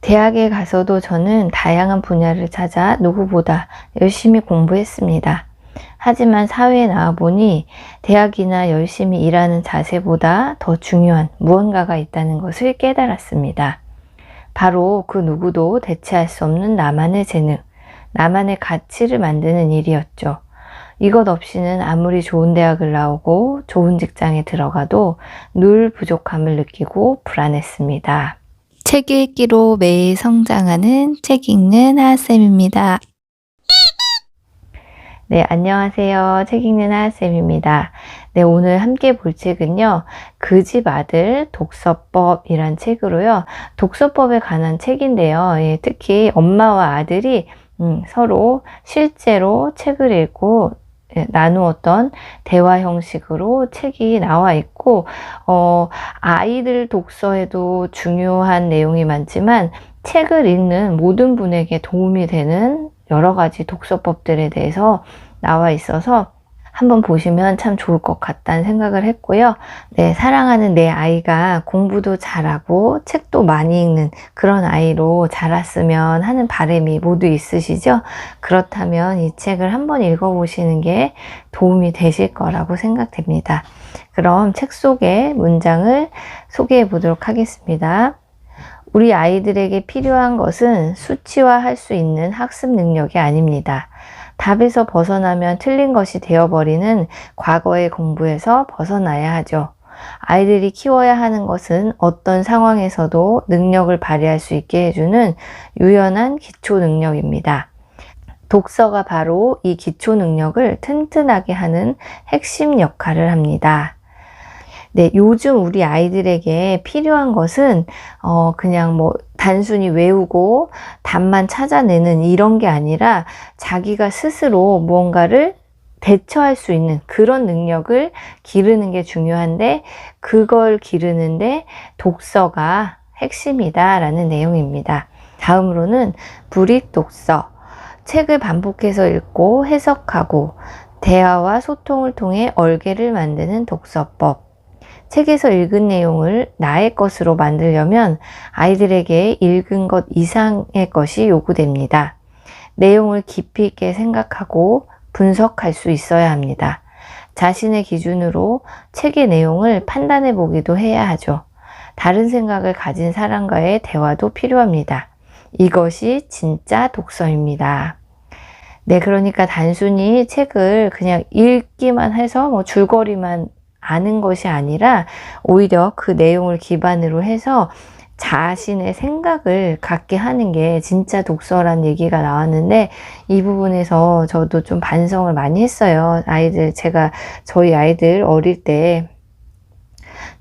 대학에 가서도 저는 다양한 분야를 찾아 누구보다 열심히 공부했습니다. 하지만 사회에 나와보니 대학이나 열심히 일하는 자세보다 더 중요한 무언가가 있다는 것을 깨달았습니다. 바로 그 누구도 대체할 수 없는 나만의 재능, 나만의 가치를 만드는 일이었죠. 이것 없이는 아무리 좋은 대학을 나오고 좋은 직장에 들어가도 늘 부족함을 느끼고 불안했습니다. 책 읽기로 매일 성장하는 책 읽는 하하쌤입니다. 네, 안녕하세요. 책 읽는 하하쌤입니다. 네, 오늘 함께 볼 책은요, 그 집 아들 독서법이란 책으로요, 독서법에 관한 책인데요. 예, 특히 엄마와 아들이 서로 실제로 책을 읽고 나누었던 대화 형식으로 책이 나와 있고, 아이들 독서에도 중요한 내용이 많지만 책을 읽는 모든 분에게 도움이 되는 여러 가지 독서법들에 대해서 나와 있어서 한번 보시면 참 좋을 것 같다는 생각을 했고요. 네, 사랑하는 내 아이가 공부도 잘하고 책도 많이 읽는 그런 아이로 자랐으면 하는 바람이 모두 있으시죠? 그렇다면 이 책을 한번 읽어보시는 게 도움이 되실 거라고 생각됩니다. 그럼 책 속의 문장을 소개해 보도록 하겠습니다. 우리 아이들에게 필요한 것은 수치화할 수 있는 학습 능력이 아닙니다. 답에서 벗어나면 틀린 것이 되어버리는 과거의 공부에서 벗어나야 하죠. 아이들이 키워야 하는 것은 어떤 상황에서도 능력을 발휘할 수 있게 해주는 유연한 기초 능력입니다. 독서가 바로 이 기초 능력을 튼튼하게 하는 핵심 역할을 합니다. 네, 요즘 우리 아이들에게 필요한 것은 그냥 단순히 외우고 답만 찾아내는 이런 게 아니라 자기가 스스로 무언가를 대처할 수 있는 그런 능력을 기르는 게 중요한데, 그걸 기르는데 독서가 핵심이다라는 내용입니다. 다음으로는 불익 독서, 책을 반복해서 읽고 해석하고 대화와 소통을 통해 얼개를 만드는 독서법. 책에서 읽은 내용을 나의 것으로 만들려면 아이들에게 읽은 것 이상의 것이 요구됩니다. 내용을 깊이 있게 생각하고 분석할 수 있어야 합니다. 자신의 기준으로 책의 내용을 판단해 보기도 해야 하죠. 다른 생각을 가진 사람과의 대화도 필요합니다. 이것이 진짜 독서입니다. 네, 그러니까 단순히 책을 그냥 읽기만 해서 줄거리만 아는 것이 아니라 오히려 그 내용을 기반으로 해서 자신의 생각을 갖게 하는 게 진짜 독서란 얘기가 나왔는데, 이 부분에서 저도 좀 반성을 많이 했어요. 저희 아이들 어릴 때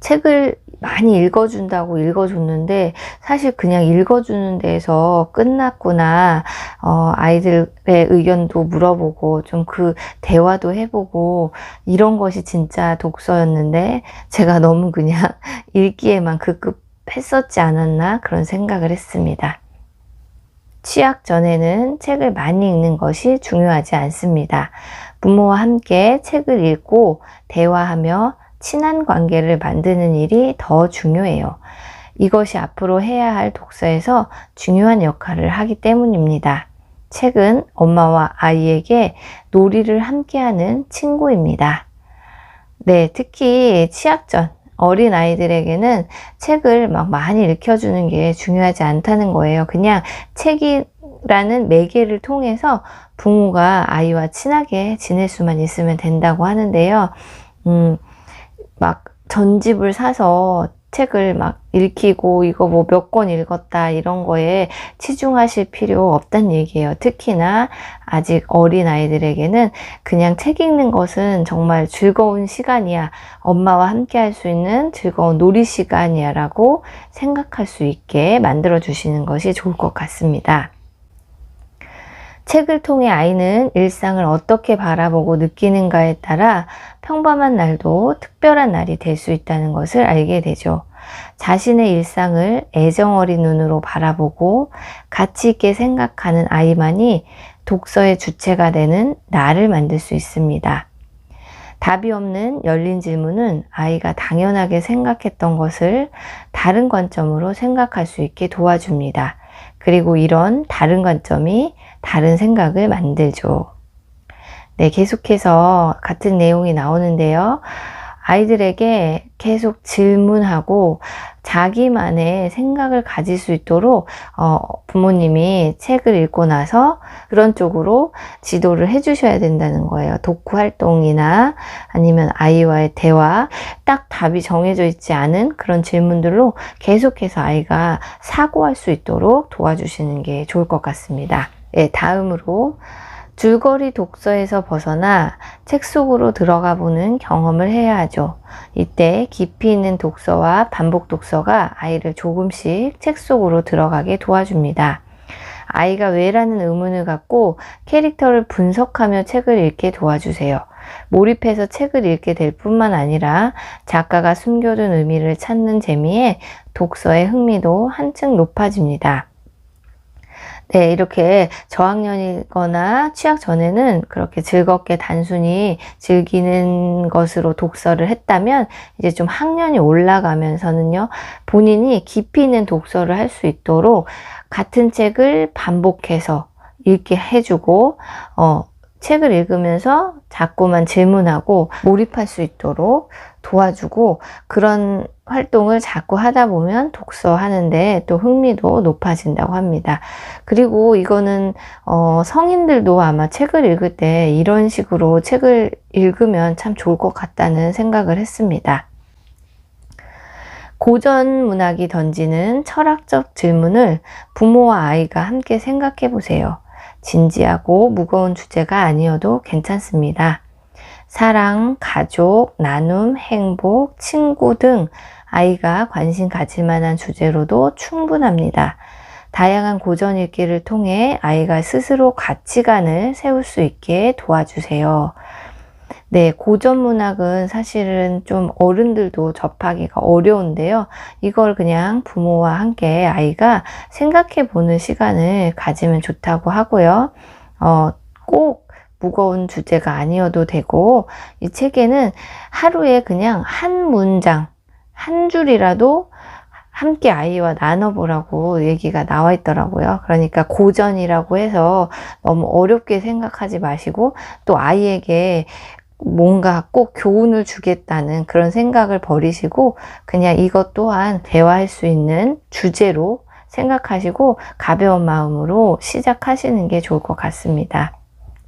책을 많이 읽어준다고 읽어줬는데 사실 그냥 읽어주는 데에서 끝났구나. 아이들의 의견도 물어보고 좀 그 대화도 해보고 이런 것이 진짜 독서였는데 제가 너무 그냥 읽기에만 급급했었지 않았나 그런 생각을 했습니다. 취학 전에는 책을 많이 읽는 것이 중요하지 않습니다. 부모와 함께 책을 읽고 대화하며 친한 관계를 만드는 일이 더 중요해요. 이것이 앞으로 해야 할 독서에서 중요한 역할을 하기 때문입니다. 책은 엄마와 아이에게 놀이를 함께하는 친구입니다. 네, 특히 취학 전 어린 아이들에게는 책을 많이 읽혀주는 게 중요하지 않다는 거예요. 그냥 책이라는 매개를 통해서 부모가 아이와 친하게 지낼 수만 있으면 된다고 하는데요. 전집을 사서 책을 읽히고 이거 몇 권 읽었다 이런 거에 치중하실 필요 없다는 얘기예요. 특히나 아직 어린 아이들에게는 그냥 책 읽는 것은 정말 즐거운 시간이야. 엄마와 함께 할 수 있는 즐거운 놀이 시간이야 라고 생각할 수 있게 만들어 주시는 것이 좋을 것 같습니다. 책을 통해 아이는 일상을 어떻게 바라보고 느끼는가에 따라 평범한 날도 특별한 날이 될 수 있다는 것을 알게 되죠. 자신의 일상을 애정어린 눈으로 바라보고 가치 있게 생각하는 아이만이 독서의 주체가 되는 나를 만들 수 있습니다. 답이 없는 열린 질문은 아이가 당연하게 생각했던 것을 다른 관점으로 생각할 수 있게 도와줍니다. 그리고 이런 다른 관점이 다른 생각을 만들죠. 네, 계속해서 같은 내용이 나오는데요. 아이들에게 계속 질문하고 자기만의 생각을 가질 수 있도록 부모님이 책을 읽고 나서 그런 쪽으로 지도를 해 주셔야 된다는 거예요. 독후 활동이나 아니면 아이와의 대화, 딱 답이 정해져 있지 않은 그런 질문들로 계속해서 아이가 사고할 수 있도록 도와주시는 게 좋을 것 같습니다. 네, 다음으로 줄거리 독서에서 벗어나 책 속으로 들어가 보는 경험을 해야 하죠. 이때 깊이 있는 독서와 반복 독서가 아이를 조금씩 책 속으로 들어가게 도와줍니다. 아이가 왜라는 의문을 갖고 캐릭터를 분석하며 책을 읽게 도와주세요. 몰입해서 책을 읽게 될 뿐만 아니라 작가가 숨겨둔 의미를 찾는 재미에 독서의 흥미도 한층 높아집니다. 네, 이렇게 저학년이거나 취학 전에는 그렇게 즐겁게 단순히 즐기는 것으로 독서를 했다면 이제 좀 학년이 올라가면서는요, 본인이 깊이 있는 독서를 할 수 있도록 같은 책을 반복해서 읽게 해주고, 책을 읽으면서 자꾸만 질문하고 몰입할 수 있도록 도와주고, 그런 활동을 자꾸 하다 보면 독서하는데 또 흥미도 높아진다고 합니다. 그리고 이거는 성인들도 아마 책을 읽을 때 이런 식으로 책을 읽으면 참 좋을 것 같다는 생각을 했습니다. 고전 문학이 던지는 철학적 질문을 부모와 아이가 함께 생각해 보세요. 진지하고 무거운 주제가 아니어도 괜찮습니다. 사랑, 가족, 나눔, 행복, 친구 등 아이가 관심 가질 만한 주제로도 충분합니다. 다양한 고전 읽기를 통해 아이가 스스로 가치관을 세울 수 있게 도와주세요. 네, 고전 문학은 사실은 좀 어른들도 접하기가 어려운데요. 이걸 그냥 부모와 함께 아이가 생각해 보는 시간을 가지면 좋다고 하고요. 꼭 무거운 주제가 아니어도 되고, 이 책에는 하루에 그냥 한 문장, 한 줄이라도 함께 아이와 나눠보라고 얘기가 나와 있더라고요. 그러니까 고전이라고 해서 너무 어렵게 생각하지 마시고, 또 아이에게 뭔가 꼭 교훈을 주겠다는 그런 생각을 버리시고, 그냥 이것 또한 대화할 수 있는 주제로 생각하시고 가벼운 마음으로 시작하시는 게 좋을 것 같습니다.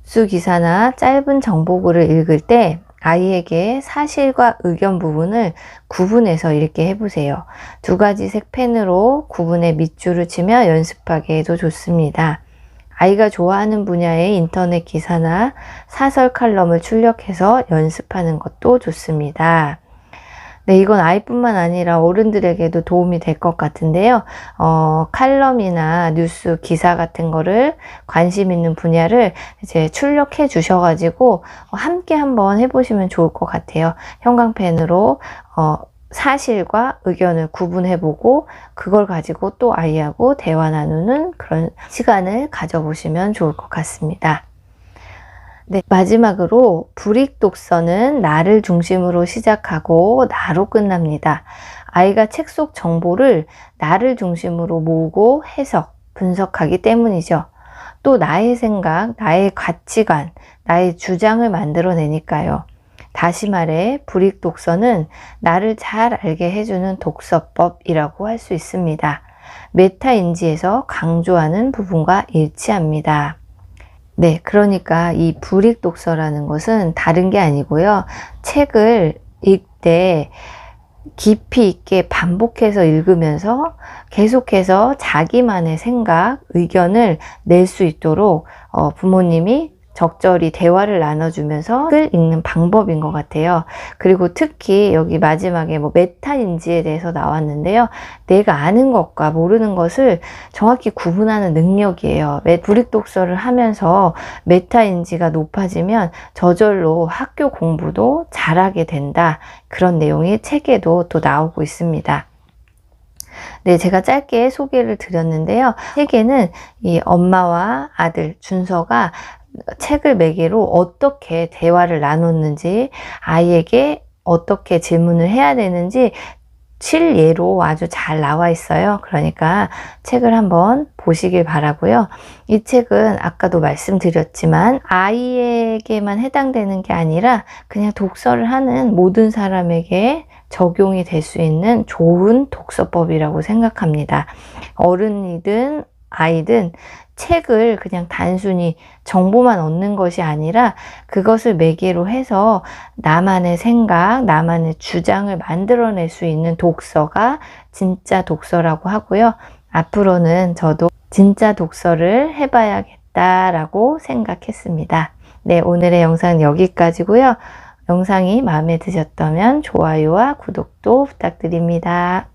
뉴스 기사나 짧은 정보글을 읽을 때 아이에게 사실과 의견 부분을 구분해서 읽게 해보세요. 2가지 색 펜으로 구분의 밑줄을 치며 연습하게 해도 좋습니다. 아이가 좋아하는 분야의 인터넷 기사나 사설 칼럼을 출력해서 연습하는 것도 좋습니다. 네, 이건 아이뿐만 아니라 어른들에게도 도움이 될 것 같은데요. 칼럼이나 뉴스 기사 같은 거를 관심 있는 분야를 이제 출력해 주셔가지고 함께 한번 해보시면 좋을 것 같아요. 형광펜으로 사실과 의견을 구분해보고 그걸 가지고 또 아이하고 대화 나누는 그런 시간을 가져보시면 좋을 것 같습니다. 네, 마지막으로 불익 독서는 나를 중심으로 시작하고 나로 끝납니다. 아이가 책 속 정보를 나를 중심으로 모으고 해석, 분석하기 때문이죠. 또 나의 생각, 나의 가치관, 나의 주장을 만들어내니까요. 다시 말해 불익 독서는 나를 잘 알게 해주는 독서법이라고 할 수 있습니다. 메타인지에서 강조하는 부분과 일치합니다. 네, 그러니까 이 불익 독서라는 것은 다른 게 아니고요. 책을 읽되 깊이 있게 반복해서 읽으면서 계속해서 자기만의 생각, 의견을 낼 수 있도록 부모님이 적절히 대화를 나눠주면서 책을 읽는 방법인 것 같아요. 그리고 특히 여기 마지막에 메타인지에 대해서 나왔는데요. 내가 아는 것과 모르는 것을 정확히 구분하는 능력이에요. 불익 독서를 하면서 메타인지가 높아지면 저절로 학교 공부도 잘하게 된다. 그런 내용이 책에도 또 나오고 있습니다. 네, 제가 짧게 소개를 드렸는데요. 책에는 이 엄마와 아들 준서가 책을 매개로 어떻게 대화를 나눴는지, 아이에게 어떻게 질문을 해야 되는지 실예로 아주 잘 나와 있어요. 그러니까 책을 한번 보시길 바라고요. 이 책은 아까도 말씀드렸지만 아이에게만 해당되는 게 아니라 그냥 독서를 하는 모든 사람에게 적용이 될 수 있는 좋은 독서법이라고 생각합니다. 어른이든 아이든 책을 그냥 단순히 정보만 얻는 것이 아니라 그것을 매개로 해서 나만의 생각, 나만의 주장을 만들어낼 수 있는 독서가 진짜 독서라고 하고요. 앞으로는 저도 진짜 독서를 해봐야겠다라고 생각했습니다. 네, 오늘의 영상은 여기까지고요. 영상이 마음에 드셨다면 좋아요와 구독도 부탁드립니다.